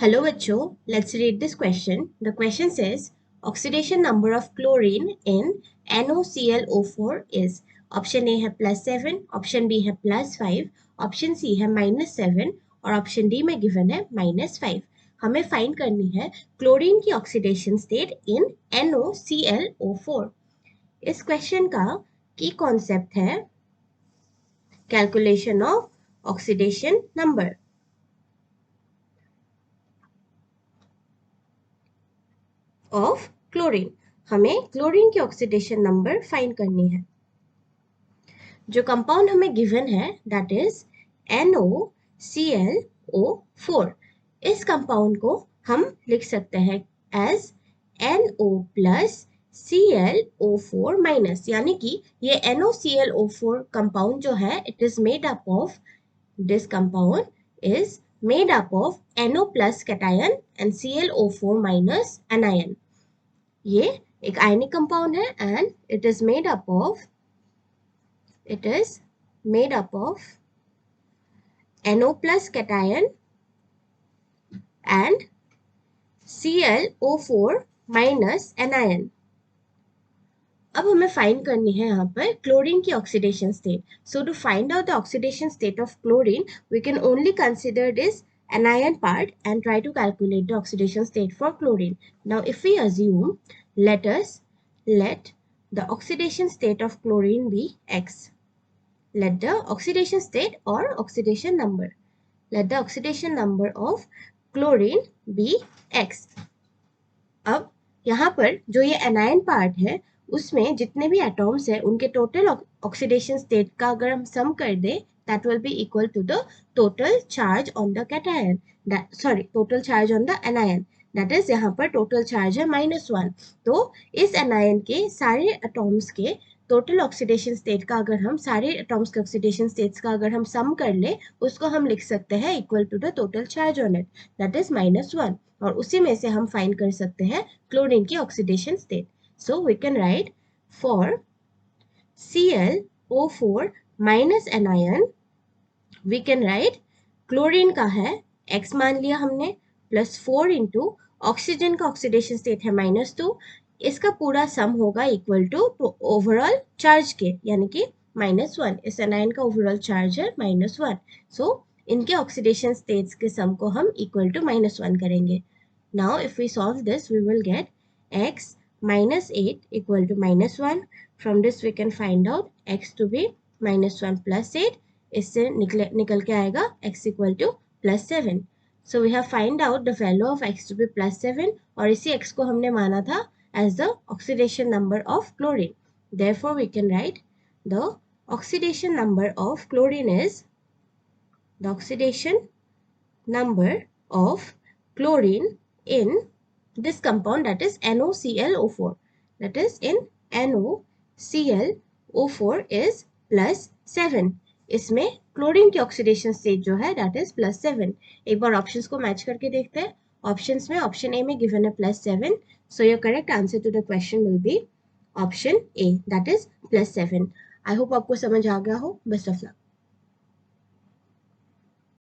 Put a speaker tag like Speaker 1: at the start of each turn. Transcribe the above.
Speaker 1: Hello bachcho, let's read this question. The question says oxidation number of chlorine in NoClO4 is option A है +7, option B है +5, option C है -7 और option D में given है -5. हमें find करनी है क्लोरीन की ऑक्सीडेशन स्टेट इन NoClO4. इस क्वेश्चन का की कॉन्सेप्ट है calculation of oxidation number. Of chlorine. हमें क्लोरीन की ऑक्सीडेशन नंबर फाइंड करनी है. जो कंपाउंड हमें गिवन है दैट इज NoClO4. इस कंपाउंड को हम लिख सकते हैं as NO plus ClO4 minus, यानी कि ये NoClO4 कंपाउंड जो है it is made up of this compound is made up of NO plus cation and ClO4 minus anion. ये एक आयनिक कंपाउंड है and it is made up of NO plus cation and ClO4 minus anion. अब हमें find करनी है यहाँ पर chlorine की oxidation state. So to find out the oxidation state of chlorine we can only consider this anion part and try to calculate the oxidation state for chlorine. Now if we assume, let the oxidation state of chlorine be X. Let the oxidation state or oxidation number. Let the oxidation number of chlorine be X. अब यहाँ पर जो ये anion part है उसमें जितने भी atoms है उनके टोटल ऑक्सीडेशन स्टेट का अगर हम सम कर दे that will be equal to the total charge on the cation. Total charge on the anion. That is यहाँ पर total charge है -1. तो इस anion के सारे एटॉम्स के टोटल ऑक्सीडेशन स्टेट का अगर हम सारे एटॉम्स के ऑक्सीडेशन स्टेट्स का अगर हम सम कर ले उसको हम लिख सकते हैं equal to the total charge on it, that is -1. और उसी में से हम फाइंड कर सकते हैं क्लोरीन की oxidation state. So we can write for ClO4 minus anion, we can write chlorine का है X मान लिया हमने +4 इंटू ऑक्सीजन का ऑक्सीडेशन स्टेट है -2. इसका पूरा सम होगा इक्वल टू ओवरऑल चार्ज के, यानी कि -1. इस एनायन का ओवरऑल चार्ज है -1. सो इनके ऑक्सीडेशन स्टेट्स के सम को हम इक्वल टू -1 करेंगे. Now if we solve this we will get X -8 equal to -1. From this we can find out X to be -1 plus 8. इससे निकल के आएगा X equal to +7. So we have find out the value of X to be +7 और इसी X को हमने माना था as the oxidation number of chlorine. Therefore we can write the oxidation number of chlorine is the oxidation number of chlorine in this compound, that is NoClO4. That is in NoClO4 is +7. इसमें chlorine की oxidation state जो है that is +7. एक बार options को match करके देखते हैं. Options में ऑप्शन ए में गिवन है +7. So your correct answer to the question will be option A, that is +7. I hope आपको समझ आ गया हो. Best of luck.